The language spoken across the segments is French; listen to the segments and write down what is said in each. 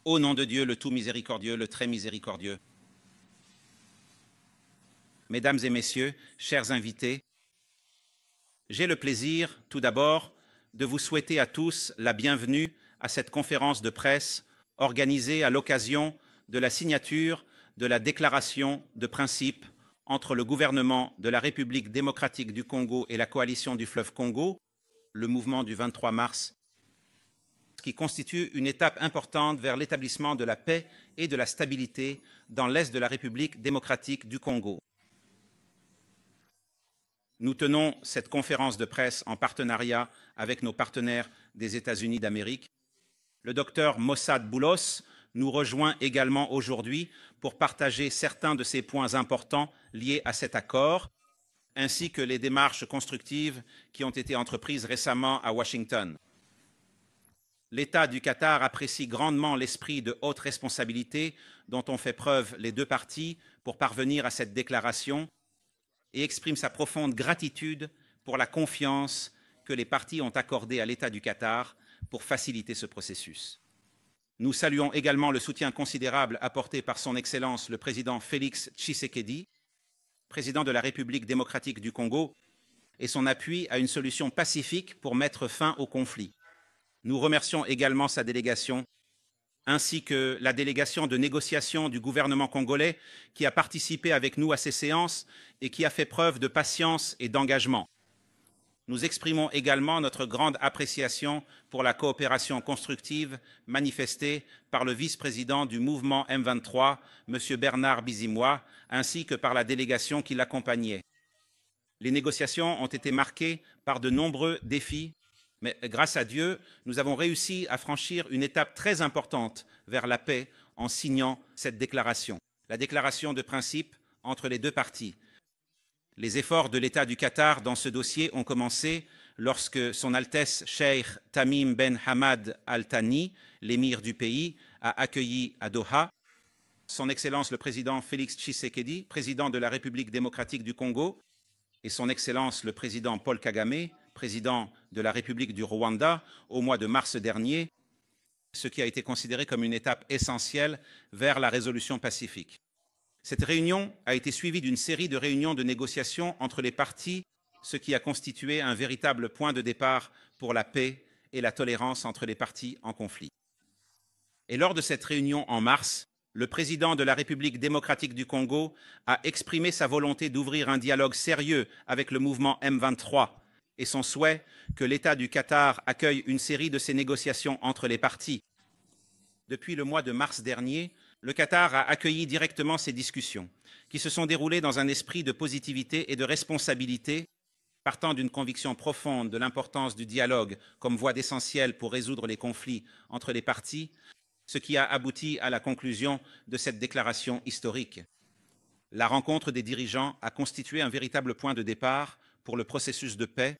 Au nom de Dieu, le tout miséricordieux, le très miséricordieux. Mesdames et messieurs, chers invités, j'ai le plaisir, tout d'abord, de vous souhaiter à tous la bienvenue à cette conférence de presse organisée à l'occasion de la signature de la déclaration de principe entre le gouvernement de la République démocratique du Congo et la coalition du fleuve Congo, le mouvement du 23 mars, qui constitue une étape importante vers l'établissement de la paix et de la stabilité dans l'est de la République démocratique du Congo. Nous tenons cette conférence de presse en partenariat avec nos partenaires des États-Unis d'Amérique. Le docteur Mossad Boulos nous rejoint également aujourd'hui pour partager certains de ces points importants liés à cet accord, ainsi que les démarches constructives qui ont été entreprises récemment à Washington. L'État du Qatar apprécie grandement l'esprit de haute responsabilité dont ont fait preuve les deux parties pour parvenir à cette déclaration et exprime sa profonde gratitude pour la confiance que les parties ont accordée à l'État du Qatar pour faciliter ce processus. Nous saluons également le soutien considérable apporté par son Excellence le président Félix Tshisekedi, président de la République démocratique du Congo, et son appui à une solution pacifique pour mettre fin au conflit. Nous remercions également sa délégation, ainsi que la délégation de négociation du gouvernement congolais qui a participé avec nous à ces séances et qui a fait preuve de patience et d'engagement. Nous exprimons également notre grande appréciation pour la coopération constructive manifestée par le vice-président du mouvement M23, M. Bernard Bizimois, ainsi que par la délégation qui l'accompagnait. Les négociations ont été marquées par de nombreux défis, mais grâce à Dieu, nous avons réussi à franchir une étape très importante vers la paix en signant cette déclaration, la déclaration de principe entre les deux parties. Les efforts de l'État du Qatar dans ce dossier ont commencé lorsque Son Altesse Cheikh Tamim Ben Hamad Al Thani, l'émir du pays, a accueilli à Doha Son Excellence le président Félix Tshisekedi, président de la République démocratique du Congo, et Son Excellence le président Paul Kagame, président de la République du Rwanda, au mois de mars dernier, ce qui a été considéré comme une étape essentielle vers la résolution pacifique. Cette réunion a été suivie d'une série de réunions de négociation entre les parties, ce qui a constitué un véritable point de départ pour la paix et la tolérance entre les parties en conflit. Et lors de cette réunion en mars, le président de la République démocratique du Congo a exprimé sa volonté d'ouvrir un dialogue sérieux avec le mouvement M23 et son souhait que l'État du Qatar accueille une série de ces négociations entre les parties. Depuis le mois de mars dernier, le Qatar a accueilli directement ces discussions, qui se sont déroulées dans un esprit de positivité et de responsabilité, partant d'une conviction profonde de l'importance du dialogue comme voie d'essentiel pour résoudre les conflits entre les parties, ce qui a abouti à la conclusion de cette déclaration historique. La rencontre des dirigeants a constitué un véritable point de départ pour le processus de paix,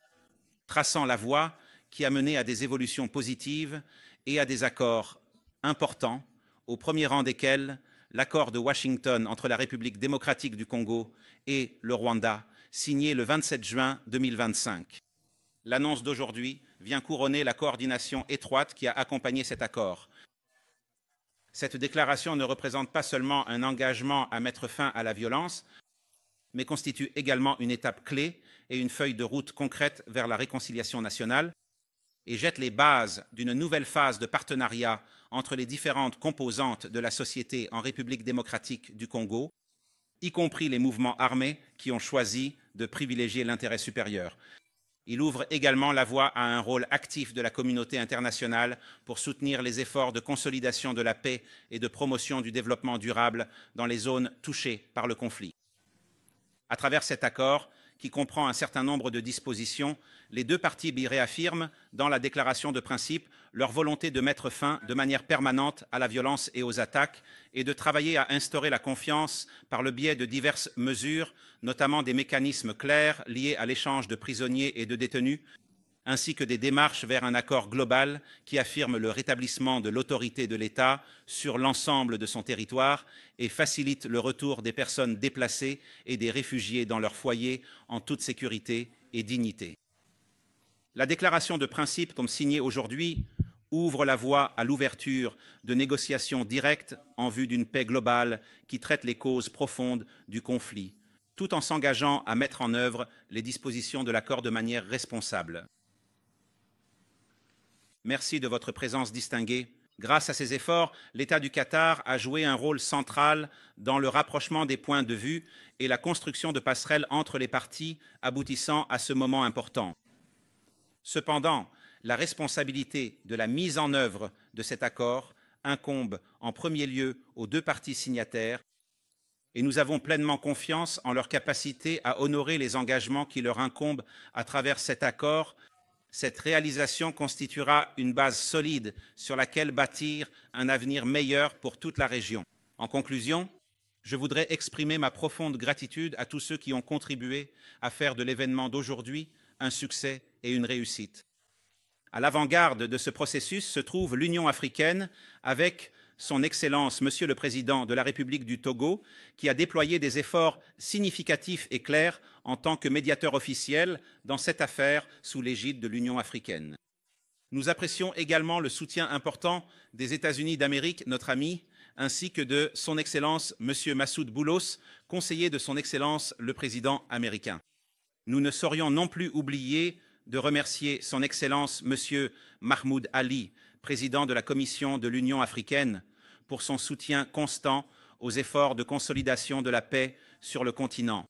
traçant la voie qui a mené à des évolutions positives et à des accords importants, au premier rang desquels l'accord de Washington entre la République démocratique du Congo et le Rwanda, signé le 27 juin 2025. L'annonce d'aujourd'hui vient couronner la coordination étroite qui a accompagné cet accord. Cette déclaration ne représente pas seulement un engagement à mettre fin à la violence, mais constitue également une étape clé et une feuille de route concrète vers la réconciliation nationale et jette les bases d'une nouvelle phase de partenariat entre les différentes composantes de la société en République démocratique du Congo, y compris les mouvements armés qui ont choisi de privilégier l'intérêt supérieur. Il ouvre également la voie à un rôle actif de la communauté internationale pour soutenir les efforts de consolidation de la paix et de promotion du développement durable dans les zones touchées par le conflit. À travers cet accord, qui comprend un certain nombre de dispositions, les deux parties y réaffirment, dans la déclaration de principe, leur volonté de mettre fin de manière permanente à la violence et aux attaques et de travailler à instaurer la confiance par le biais de diverses mesures, notamment des mécanismes clairs liés à l'échange de prisonniers et de détenus, ainsi que des démarches vers un accord global qui affirme le rétablissement de l'autorité de l'État sur l'ensemble de son territoire et facilite le retour des personnes déplacées et des réfugiés dans leur foyer en toute sécurité et dignité. La déclaration de principe, comme signée aujourd'hui, ouvre la voie à l'ouverture de négociations directes en vue d'une paix globale qui traite les causes profondes du conflit, tout en s'engageant à mettre en œuvre les dispositions de l'accord de manière responsable. Merci de votre présence distinguée. Grâce à ces efforts, l'État du Qatar a joué un rôle central dans le rapprochement des points de vue et la construction de passerelles entre les parties, aboutissant à ce moment important. Cependant, la responsabilité de la mise en œuvre de cet accord incombe en premier lieu aux deux parties signataires et nous avons pleinement confiance en leur capacité à honorer les engagements qui leur incombent à travers cet accord. Cette réalisation constituera une base solide sur laquelle bâtir un avenir meilleur pour toute la région. En conclusion, je voudrais exprimer ma profonde gratitude à tous ceux qui ont contribué à faire de l'événement d'aujourd'hui un succès et une réussite. À l'avant-garde de ce processus se trouve l'Union africaine avec son Excellence, Monsieur le Président de la République du Togo, qui a déployé des efforts significatifs et clairs en tant que médiateur officiel dans cette affaire sous l'égide de l'Union africaine. Nous apprécions également le soutien important des États-Unis d'Amérique, notre ami, ainsi que de son Excellence, Monsieur Massoud Boulos, conseiller de son Excellence le Président américain. Nous ne saurions non plus oublier de remercier son Excellence, Monsieur Mahmoud Ali, président de la Commission de l'Union africaine, pour son soutien constant aux efforts de consolidation de la paix sur le continent.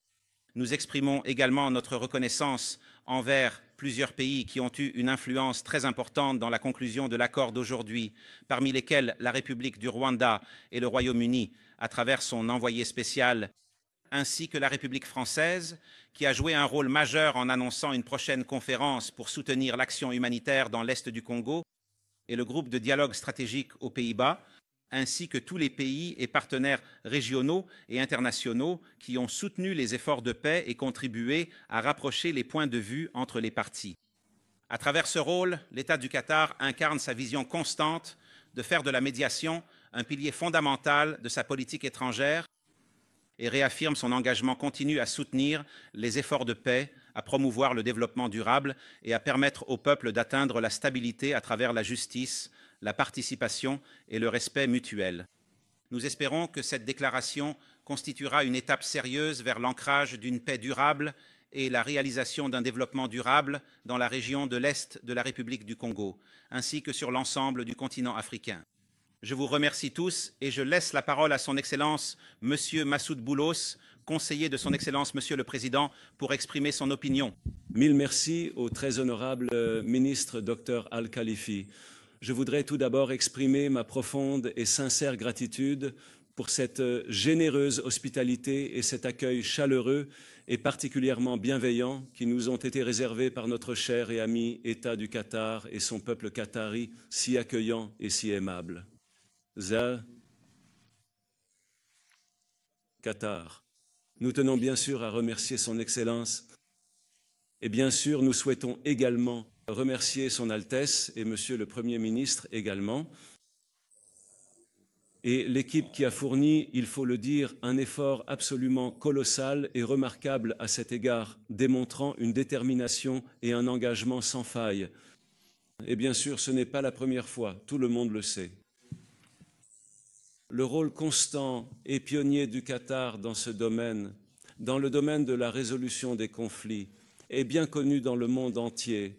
Nous exprimons également notre reconnaissance envers plusieurs pays qui ont eu une influence très importante dans la conclusion de l'accord d'aujourd'hui, parmi lesquels la République du Rwanda et le Royaume-Uni, à travers son envoyé spécial, ainsi que la République française, qui a joué un rôle majeur en annonçant une prochaine conférence pour soutenir l'action humanitaire dans l'Est du Congo, et le groupe de dialogue stratégique aux Pays-Bas, ainsi que tous les pays et partenaires régionaux et internationaux qui ont soutenu les efforts de paix et contribué à rapprocher les points de vue entre les parties. À travers ce rôle, l'État du Qatar incarne sa vision constante de faire de la médiation un pilier fondamental de sa politique étrangère et réaffirme son engagement continu à soutenir les efforts de paix, à promouvoir le développement durable et à permettre au peuple d'atteindre la stabilité à travers la justice, la participation et le respect mutuel. Nous espérons que cette déclaration constituera une étape sérieuse vers l'ancrage d'une paix durable et la réalisation d'un développement durable dans la région de l'Est de la République du Congo, ainsi que sur l'ensemble du continent africain. Je vous remercie tous et je laisse la parole à son Excellence, Monsieur Massoud Boulos, conseiller de son Excellence, Monsieur le Président, pour exprimer son opinion. Mille merci au très honorable ministre Dr Al-Khalifi. Je voudrais tout d'abord exprimer ma profonde et sincère gratitude pour cette généreuse hospitalité et cet accueil chaleureux et particulièrement bienveillant qui nous ont été réservés par notre cher et ami État du Qatar et son peuple qatari si accueillant et si aimable. Qatar. Nous tenons bien sûr à remercier son Excellence et bien sûr nous souhaitons également remercier son Altesse et Monsieur le Premier ministre également et l'équipe qui a fourni, il faut le dire, un effort absolument colossal et remarquable à cet égard, démontrant une détermination et un engagement sans faille. Et bien sûr, ce n'est pas la première fois, tout le monde le sait. Le rôle constant et pionnier du Qatar dans ce domaine, dans le domaine de la résolution des conflits, est bien connu dans le monde entier,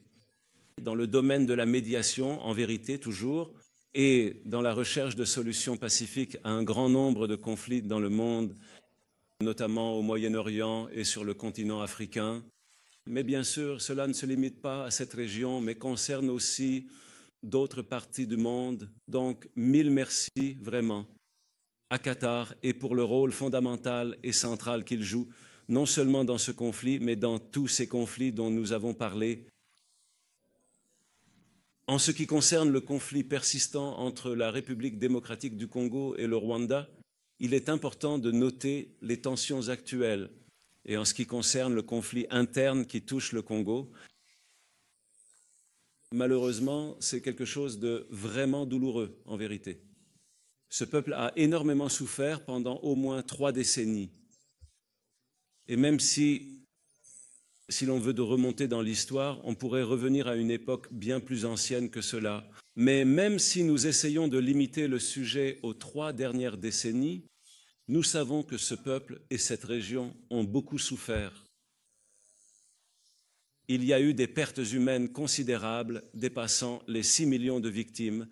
dans le domaine de la médiation, en vérité toujours, et dans la recherche de solutions pacifiques à un grand nombre de conflits dans le monde, notamment au Moyen-Orient et sur le continent africain. Mais bien sûr, cela ne se limite pas à cette région, mais concerne aussi d'autres parties du monde. Donc, mille merci vraiment à Qatar et pour le rôle fondamental et central qu'il joue, non seulement dans ce conflit, mais dans tous ces conflits dont nous avons parlé. En ce qui concerne le conflit persistant entre la République démocratique du Congo et le Rwanda, il est important de noter les tensions actuelles. Et en ce qui concerne le conflit interne qui touche le Congo, malheureusement, c'est quelque chose de vraiment douloureux en vérité. Ce peuple a énormément souffert pendant au moins 3 décennies. Et même si Si l'on veut de remonter dans l'histoire, on pourrait revenir à une époque bien plus ancienne que cela. Mais même si nous essayons de limiter le sujet aux 3 dernières décennies, nous savons que ce peuple et cette région ont beaucoup souffert. Il y a eu des pertes humaines considérables, dépassant les 6 millions de victimes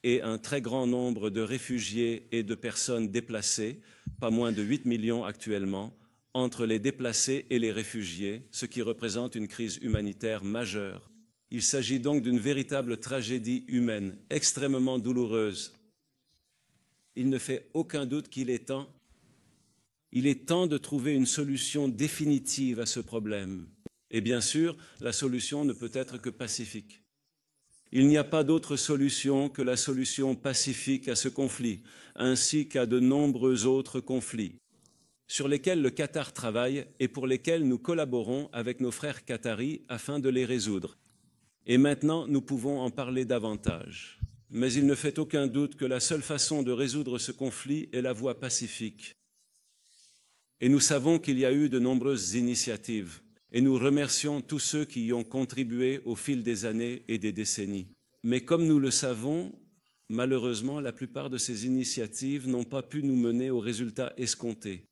et un très grand nombre de réfugiés et de personnes déplacées, pas moins de 8 millions actuellement, entre les déplacés et les réfugiés, ce qui représente une crise humanitaire majeure. Il s'agit donc d'une véritable tragédie humaine, extrêmement douloureuse. Il ne fait aucun doute qu'il est temps de trouver une solution définitive à ce problème. Et bien sûr, la solution ne peut être que pacifique. Il n'y a pas d'autre solution que la solution pacifique à ce conflit, ainsi qu'à de nombreux autres conflits, sur lesquels le Qatar travaille et pour lesquels nous collaborons avec nos frères qataris afin de les résoudre. Et maintenant, nous pouvons en parler davantage. Mais il ne fait aucun doute que la seule façon de résoudre ce conflit est la voie pacifique. Et nous savons qu'il y a eu de nombreuses initiatives. Et nous remercions tous ceux qui y ont contribué au fil des années et des décennies. Mais comme nous le savons, malheureusement, la plupart de ces initiatives n'ont pas pu nous mener aux résultats escomptés.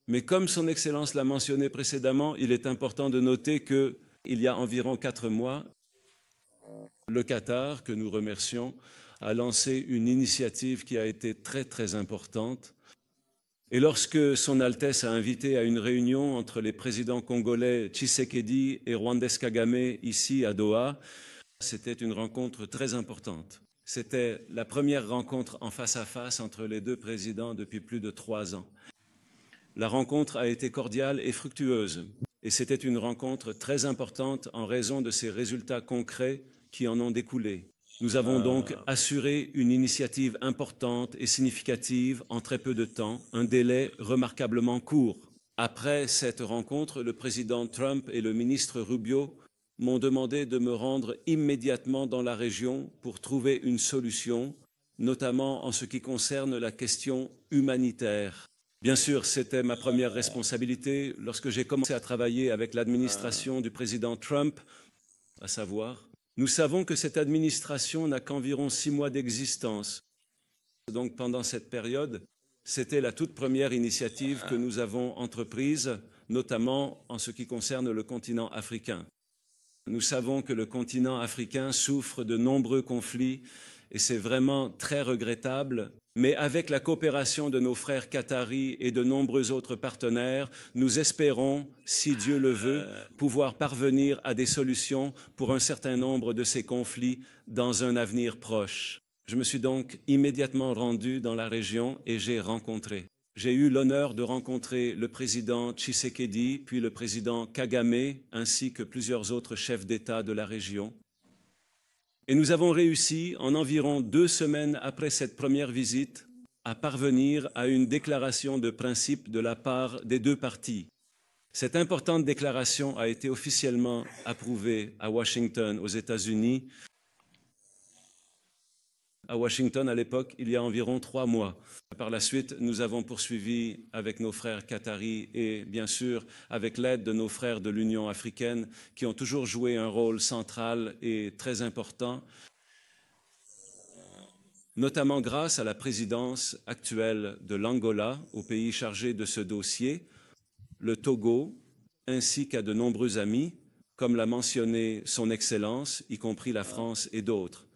Mais comme Son Excellence l'a mentionné précédemment, il est important de noter qu'il y a environ 4 mois, le Qatar, que nous remercions, a lancé une initiative qui a été très importante. Et lorsque Son Altesse a invité à une réunion entre les présidents congolais Tshisekedi et rwandais Kagame ici à Doha, c'était une rencontre très importante. C'était la première rencontre en face à face entre les 2 présidents depuis plus de 3 ans. La rencontre a été cordiale et fructueuse, et c'était une rencontre très importante en raison de ces résultats concrets qui en ont découlé. Nous avons donc assuré une initiative importante et significative en très peu de temps, un délai remarquablement court. Après cette rencontre, le président Trump et le ministre Rubio m'ont demandé de me rendre immédiatement dans la région pour trouver une solution, notamment en ce qui concerne la question humanitaire. Bien sûr, c'était ma première responsabilité lorsque j'ai commencé à travailler avec l'administration du président Trump, à savoir, nous savons que cette administration n'a qu'environ 6 mois d'existence. Donc pendant cette période, c'était la toute première initiative que nous avons entreprise, notamment en ce qui concerne le continent africain. Nous savons que le continent africain souffre de nombreux conflits et c'est vraiment très regrettable. Mais avec la coopération de nos frères qataris et de nombreux autres partenaires, nous espérons, si Dieu le veut, pouvoir parvenir à des solutions pour un certain nombre de ces conflits dans un avenir proche. Je me suis donc immédiatement rendu dans la région et j'ai eu l'honneur de rencontrer le président Tshisekedi, puis le président Kagame, ainsi que plusieurs autres chefs d'État de la région. Et nous avons réussi, en environ 2 semaines après cette première visite, à parvenir à une déclaration de principe de la part des 2 parties. Cette importante déclaration a été officiellement approuvée à Washington, aux États-Unis. À Washington, à l'époque, il y a environ 3 mois. Par la suite, nous avons poursuivi avec nos frères qataris et, bien sûr, avec l'aide de nos frères de l'Union africaine qui ont toujours joué un rôle central et très important, notamment grâce à la présidence actuelle de l'Angola, au pays chargé de ce dossier, le Togo, ainsi qu'à de nombreux amis, comme l'a mentionné Son Excellence, y compris la France et d'autres.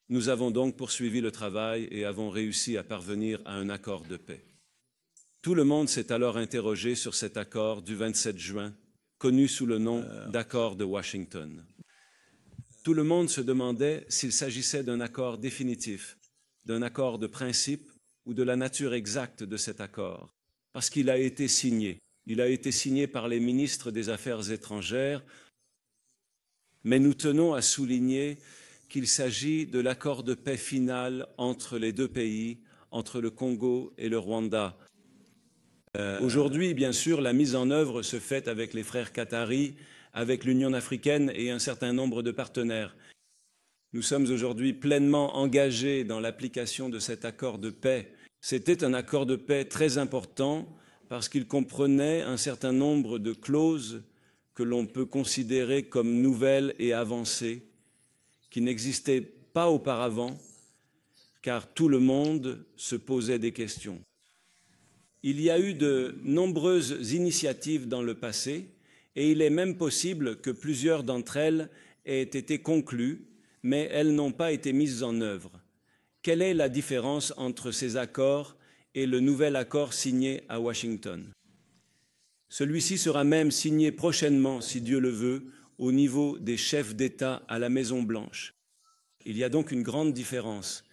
Nous avons donc poursuivi le travail et avons réussi à parvenir à un accord de paix. Tout le monde s'est alors interrogé sur cet accord du 27 juin, connu sous le nom d'accord de Washington. Tout le monde se demandait s'il s'agissait d'un accord définitif, d'un accord de principe ou de la nature exacte de cet accord, parce qu'il a été signé. Il a été signé par les ministres des Affaires étrangères, mais nous tenons à souligner qu'il s'agit de l'accord de paix final entre les 2 pays, entre le Congo et le Rwanda. Aujourd'hui, bien sûr, la mise en œuvre se fait avec les frères qataris, avec l'Union africaine et un certain nombre de partenaires. Nous sommes aujourd'hui pleinement engagés dans l'application de cet accord de paix. C'était un accord de paix très important, parce qu'il comprenait un certain nombre de clauses que l'on peut considérer comme nouvelles et avancées, qui n'existaient pas auparavant, car tout le monde se posait des questions. Il y a eu de nombreuses initiatives dans le passé, et il est même possible que plusieurs d'entre elles aient été conclues, mais elles n'ont pas été mises en œuvre. Quelle est la différence entre ces accords et le nouvel accord signé à Washington? Celui-ci sera même signé prochainement, si Dieu le veut, au niveau des chefs d'État à la Maison-Blanche. Il y a donc une grande différence.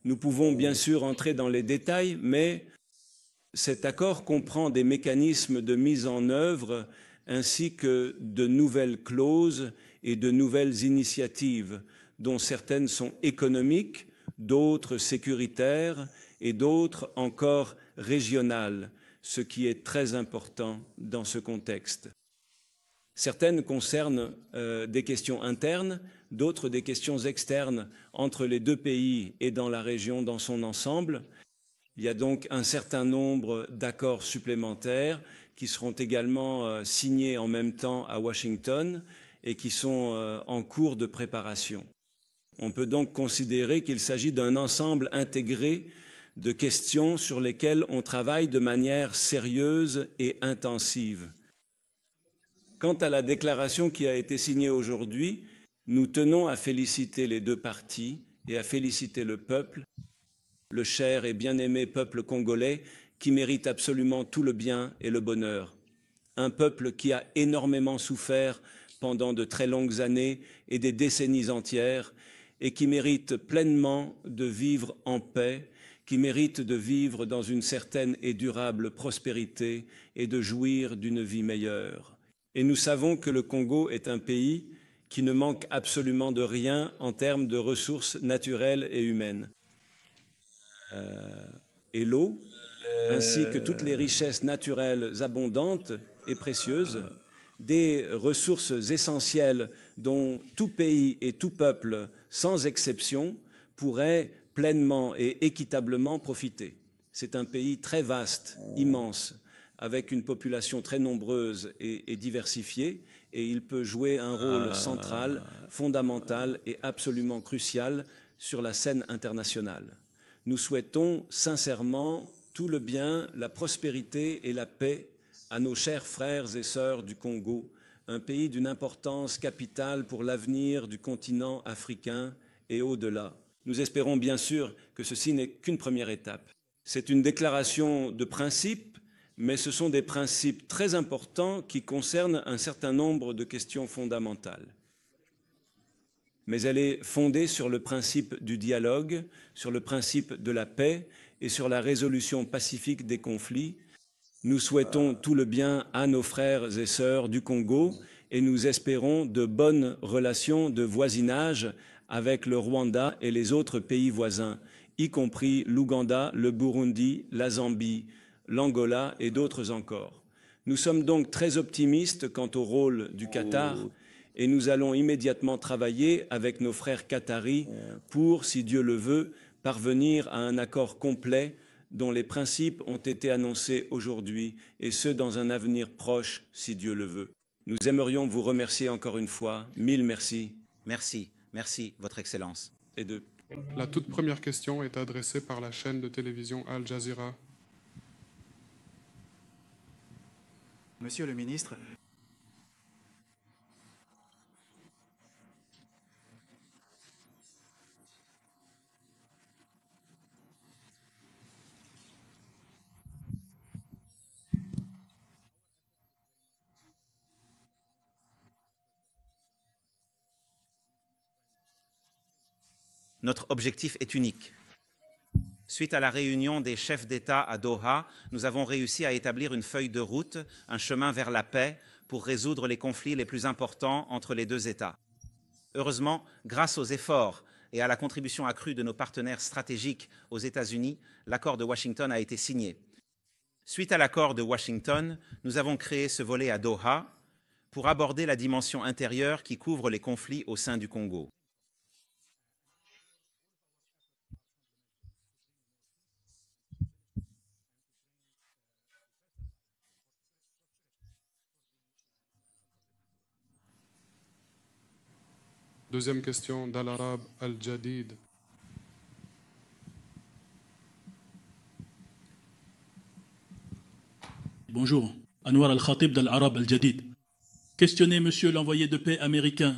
Nous pouvons bien sûr entrer dans les détails, mais cet accord comprend des mécanismes de mise en œuvre ainsi que de nouvelles clauses et de nouvelles initiatives, dont certaines sont économiques, d'autres sécuritaires et d'autres encore régionales, ce qui est très important dans ce contexte. Certaines concernent des questions internes, d'autres des questions externes entre les deux pays et dans la région dans son ensemble. Il y a donc un certain nombre d'accords supplémentaires qui seront également signés en même temps à Washington et qui sont en cours de préparation. On peut donc considérer qu'il s'agit d'un ensemble intégré de questions sur lesquelles on travaille de manière sérieuse et intensive. Quant à la déclaration qui a été signée aujourd'hui, nous tenons à féliciter les deux parties et à féliciter le peuple, le cher et bien-aimé peuple congolais qui mérite absolument tout le bien et le bonheur. Un peuple qui a énormément souffert pendant de très longues années et des décennies entières et qui mérite pleinement de vivre en paix, qui mérite de vivre dans une certaine et durable prospérité et de jouir d'une vie meilleure. Et nous savons que le Congo est un pays qui ne manque absolument de rien en termes de ressources naturelles et humaines. Et l'eau, ainsi que toutes les richesses naturelles abondantes et précieuses, des ressources essentielles dont tout pays et tout peuple, sans exception, pourrait pleinement et équitablement profiter. C'est un pays très vaste, immense, avec une population très nombreuse et diversifiée, et il peut jouer un rôle central, fondamental et absolument crucial sur la scène internationale. Nous souhaitons sincèrement tout le bien, la prospérité et la paix à nos chers frères et sœurs du Congo, un pays d'une importance capitale pour l'avenir du continent africain et au-delà. Nous espérons bien sûr que ceci n'est qu'une première étape. C'est une déclaration de principe, mais ce sont des principes très importants qui concernent un certain nombre de questions fondamentales. Mais elle est fondée sur le principe du dialogue, sur le principe de la paix et sur la résolution pacifique des conflits. Nous souhaitons tout le bien à nos frères et sœurs du Congo et nous espérons de bonnes relations de voisinage avec le Rwanda et les autres pays voisins, y compris l'Ouganda, le Burundi, la Zambie, l'Angola et d'autres encore. Nous sommes donc très optimistes quant au rôle du Qatar et nous allons immédiatement travailler avec nos frères qataris pour, si Dieu le veut, parvenir à un accord complet dont les principes ont été annoncés aujourd'hui, et ce, dans un avenir proche, si Dieu le veut. Nous aimerions vous remercier encore une fois. Mille merci. Merci, merci, Votre Excellence. La toute première question est adressée par la chaîne de télévision Al Jazeera. Monsieur le ministre, Notre objectif est unique. Suite à la réunion des chefs d'État à Doha, nous avons réussi à établir une feuille de route, un chemin vers la paix pour résoudre les conflits les plus importants entre les deux États. Heureusement, grâce aux efforts et à la contribution accrue de nos partenaires stratégiques aux États-Unis, l'accord de Washington a été signé. Suite à l'accord de Washington, nous avons créé ce volet à Doha pour aborder la dimension intérieure qui couvre les conflits au sein du Congo. Deuxième question d'Al-Arab Al-Jadid. Bonjour, Anwar Al-Khatib d'Al-Arab Al-Jadid. Questionnez monsieur l'envoyé de paix américain.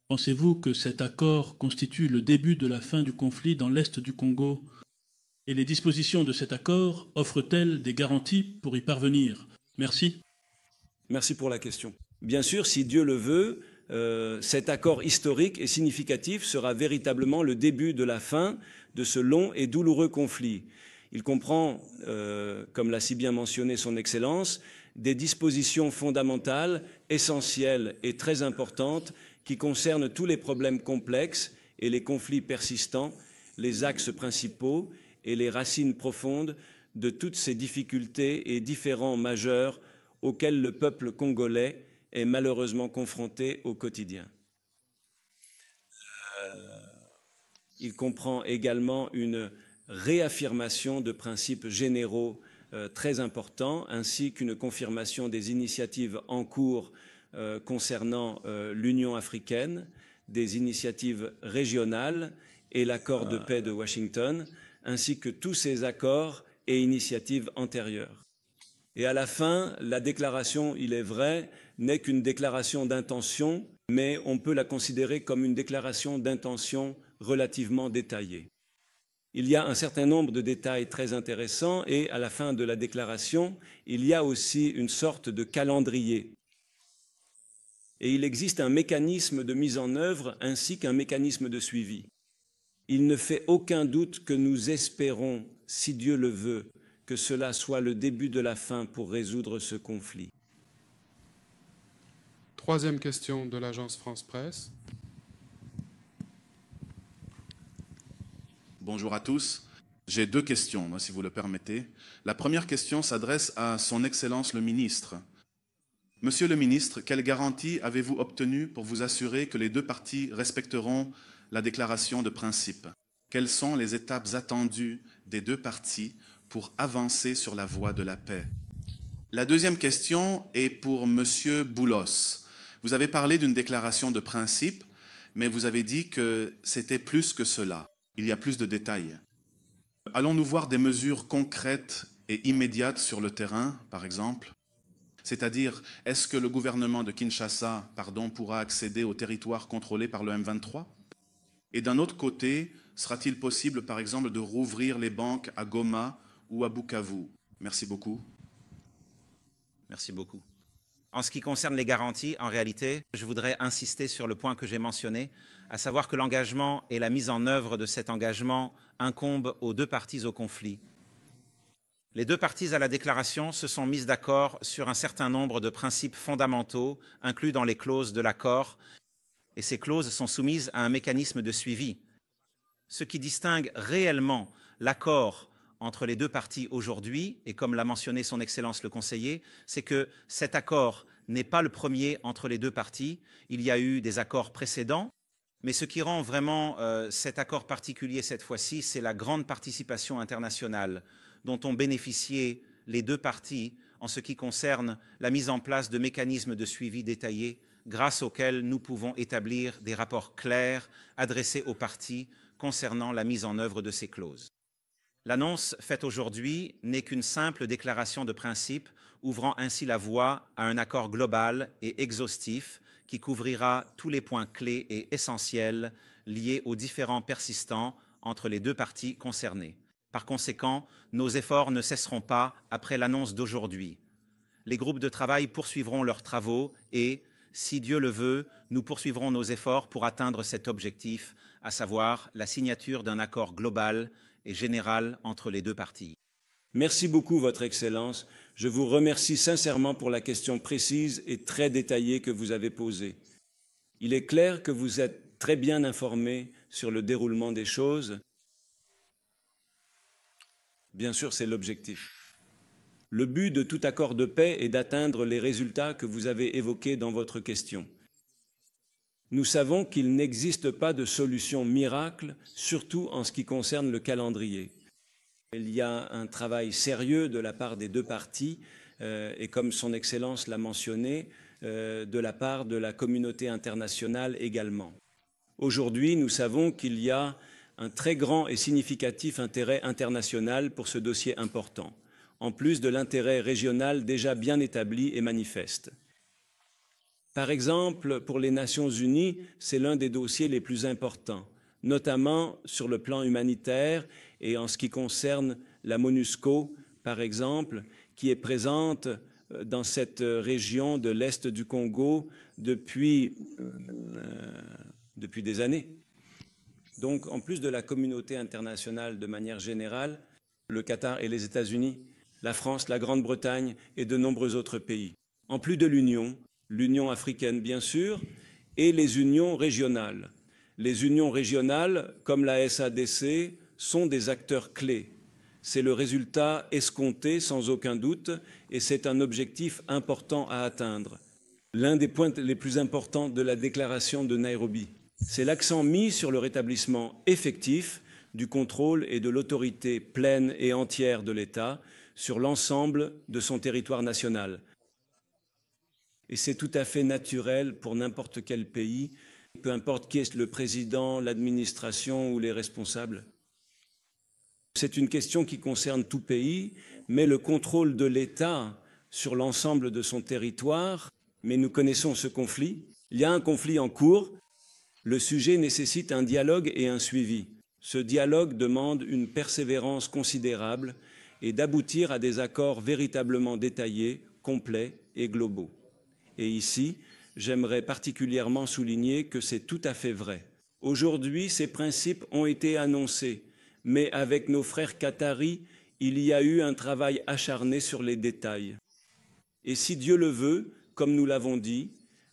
Pensez-vous que cet accord constitue le début de la fin du conflit dans l'est du Congo? Et les dispositions de cet accord offrent-elles des garanties pour y parvenir? Merci. Merci pour la question. Bien sûr, si Dieu le veut, cet accord historique et significatif sera véritablement le début de la fin de ce long et douloureux conflit. Il comprend, comme l'a si bien mentionné son Excellence, des dispositions fondamentales, essentielles et très importantes qui concernent tous les problèmes complexes et les conflits persistants, les axes principaux et les racines profondes de toutes ces difficultés et différends majeurs auxquels le peuple congolais est malheureusement confronté au quotidien. Il comprend également une réaffirmation de principes généraux très importants, ainsi qu'une confirmation des initiatives en cours concernant l'Union africaine, des initiatives régionales et l'accord de paix de Washington, ainsi que tous ces accords et initiatives antérieures. Et à la fin, la déclaration, il est vrai, n'est qu'une déclaration d'intention, mais on peut la considérer comme une déclaration d'intention relativement détaillée. Il y a un certain nombre de détails très intéressants et à la fin de la déclaration, il y a aussi une sorte de calendrier. Et il existe un mécanisme de mise en œuvre ainsi qu'un mécanisme de suivi. Il ne fait aucun doute que nous espérons, si Dieu le veut, que cela soit le début de la fin pour résoudre ce conflit. Troisième question de l'agence France-Presse. Bonjour à tous. J'ai deux questions, si vous le permettez. La première question s'adresse à son Excellence le ministre. Monsieur le ministre, quelles garanties avez-vous obtenues pour vous assurer que les deux parties respecteront la déclaration de principe? Quelles sont les étapes attendues des deux parties pour avancer sur la voie de la paix? La deuxième question est pour Monsieur Boulos. Vous avez parlé d'une déclaration de principe, mais vous avez dit que c'était plus que cela. Il y a plus de détails. Allons-nous voir des mesures concrètes et immédiates sur le terrain, par exemple? C'est-à-dire, est-ce que le gouvernement de Kinshasa, pourra accéder au territoire contrôlé par le M23? Et d'un autre côté, sera-t-il possible, par exemple, de rouvrir les banques à Goma ou à Bukavu? Merci beaucoup. Merci beaucoup. En ce qui concerne les garanties, en réalité, je voudrais insister sur le point que j'ai mentionné, à savoir que l'engagement et la mise en œuvre de cet engagement incombent aux deux parties au conflit. Les deux parties à la déclaration se sont mises d'accord sur un certain nombre de principes fondamentaux inclus dans les clauses de l'accord, et ces clauses sont soumises à un mécanisme de suivi. Ce qui distingue réellement l'accord entre les deux parties aujourd'hui, et comme l'a mentionné son Excellence le conseiller, c'est que cet accord n'est pas le premier entre les deux parties. Il y a eu des accords précédents, mais ce qui rend vraiment cet accord particulier cette fois-ci, c'est la grande participation internationale dont ont bénéficié les deux parties en ce qui concerne la mise en place de mécanismes de suivi détaillés grâce auxquels nous pouvons établir des rapports clairs adressés aux parties concernant la mise en œuvre de ces clauses. L'annonce faite aujourd'hui n'est qu'une simple déclaration de principe, ouvrant ainsi la voie à un accord global et exhaustif qui couvrira tous les points clés et essentiels liés aux différends persistants entre les deux parties concernées. Par conséquent, nos efforts ne cesseront pas après l'annonce d'aujourd'hui. Les groupes de travail poursuivront leurs travaux et, si Dieu le veut, nous poursuivrons nos efforts pour atteindre cet objectif, à savoir la signature d'un accord global et général entre les deux parties. Merci beaucoup, Votre Excellence. Je vous remercie sincèrement pour la question précise et très détaillée que vous avez posée. Il est clair que vous êtes très bien informé sur le déroulement des choses. Bien sûr, c'est l'objectif. Le but de tout accord de paix est d'atteindre les résultats que vous avez évoqués dans votre question. Nous savons qu'il n'existe pas de solution miracle, surtout en ce qui concerne le calendrier. Il y a un travail sérieux de la part des deux parties et comme son Excellence l'a mentionné, de la part de la communauté internationale également. Aujourd'hui, nous savons qu'il y a un très grand et significatif intérêt international pour ce dossier important, en plus de l'intérêt régional déjà bien établi et manifeste. Par exemple, pour les Nations Unies, c'est l'un des dossiers les plus importants, notamment sur le plan humanitaire et en ce qui concerne la MONUSCO, par exemple, qui est présente dans cette région de l'Est du Congo depuis des années. Donc, en plus de la communauté internationale de manière générale, le Qatar et les États-Unis, la France, la Grande-Bretagne et de nombreux autres pays. En plus de l'Union africaine bien sûr, et les unions régionales. Les unions régionales, comme la SADC, sont des acteurs clés. C'est le résultat escompté sans aucun doute et c'est un objectif important à atteindre. L'un des points les plus importants de la déclaration de Nairobi, c'est l'accent mis sur le rétablissement effectif du contrôle et de l'autorité pleine et entière de l'État sur l'ensemble de son territoire national. Et c'est tout à fait naturel pour n'importe quel pays, peu importe qui est le président, l'administration ou les responsables. C'est une question qui concerne tout pays, mais le contrôle de l'État sur l'ensemble de son territoire, mais nous connaissons ce conflit. Il y a un conflit en cours. Le sujet nécessite un dialogue et un suivi. Ce dialogue demande une persévérance considérable et d'aboutir à des accords véritablement détaillés, complets et globaux. Et ici, j'aimerais particulièrement souligner que c'est tout à fait vrai. Aujourd'hui, ces principes ont été annoncés, mais avec nos frères qataris, il y a eu un travail acharné sur les détails. Et si Dieu le veut, comme nous l'avons dit,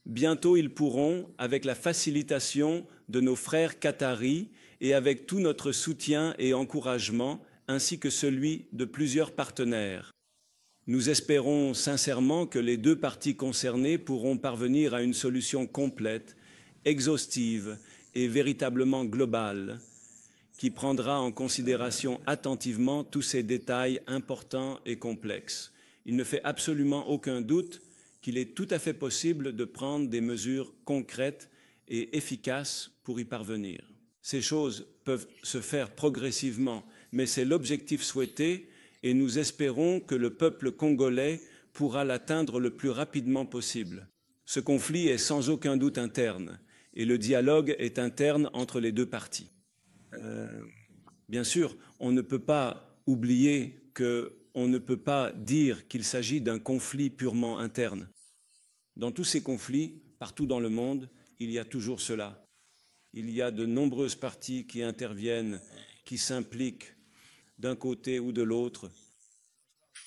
bientôt ils pourront, avec la facilitation de nos frères qataris et avec tout notre soutien et encouragement, ainsi que celui de plusieurs partenaires. Nous espérons sincèrement que les deux parties concernées pourront parvenir à une solution complète, exhaustive et véritablement globale, qui prendra en considération attentivement tous ces détails importants et complexes. Il ne fait absolument aucun doute qu'il est tout à fait possible de prendre des mesures concrètes et efficaces pour y parvenir. Ces choses peuvent se faire progressivement, mais c'est l'objectif souhaité et nous espérons que le peuple congolais pourra l'atteindre le plus rapidement possible. Ce conflit est sans aucun doute interne et le dialogue est interne entre les deux parties. Bien sûr, on ne peut pas oublier qu'on ne peut pas dire qu'il s'agit d'un conflit purement interne. Dans tous ces conflits, partout dans le monde, il y a toujours cela. Il y a de nombreuses parties qui interviennent, qui s'impliquent d'un côté ou de l'autre.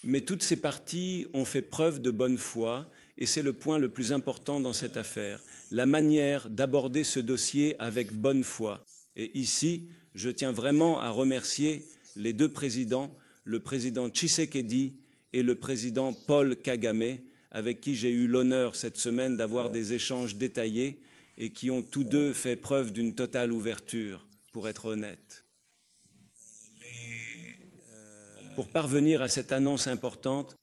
Mais toutes ces parties ont fait preuve de bonne foi et c'est le point le plus important dans cette affaire, la manière d'aborder ce dossier avec bonne foi. Et ici, je tiens vraiment à remercier les deux présidents, le président Tshisekedi et le président Paul Kagame, avec qui j'ai eu l'honneur cette semaine d'avoir des échanges détaillés et qui ont tous deux fait preuve d'une totale ouverture, pour être honnête. Pour parvenir à cette annonce importante,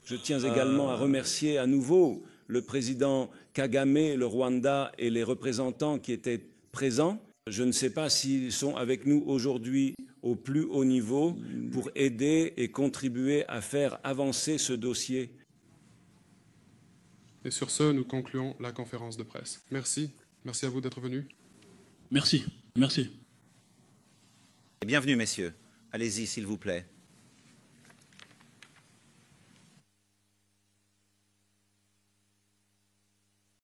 je tiens également à remercier à nouveau le président Kagame, le Rwanda et les représentants qui étaient présents. Je ne sais pas s'ils sont avec nous aujourd'hui au plus haut niveau pour aider et contribuer à faire avancer ce dossier. Et sur ce, nous concluons la conférence de presse. Merci. Merci à vous d'être venus. Merci. Merci. Bienvenue, messieurs. Allez-y, s'il vous plaît.